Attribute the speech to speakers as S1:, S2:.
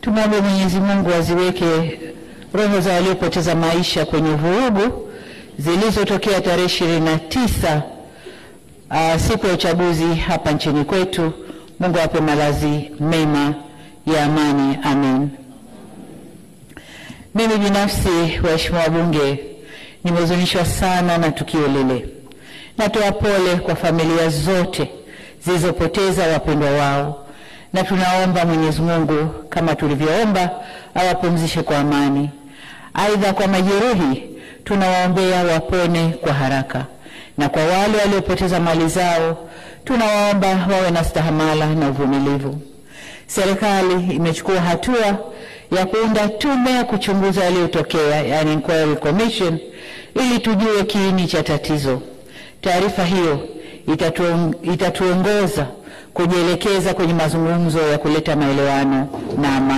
S1: Tumwombe Mwenyezi Mungu aziweke roho za waliopoteza maisha kwenye vurugu zilizotokea tarehe 29 siku ya uchaguzi hapa nchini kwetu. Mungu awape malazi mema ya amani. Amen. Mimi binafsi, waheshimiwa wabunge, nimehuzunishwa sana na tukio lile. Natoa pole kwa familia zote zilizopoteza wapendwa wao, na tunaomba Mwenyezi Mungu kama tulivyoomba awapumzishe kwa amani. Aidha, kwa majeruhi tunawaombea wapone kwa haraka, na kwa wale waliopoteza mali zao tunawaomba wawe na stahamala na uvumilivu. Serikali imechukua hatua ya kuunda tume ya kuchunguza yaliyotokea, yani inquiry commission, ili tujue kiini cha tatizo. Taarifa hiyo itatuongoza kujielekeza kwenye mazungumzo ya kuleta maelewano na amani.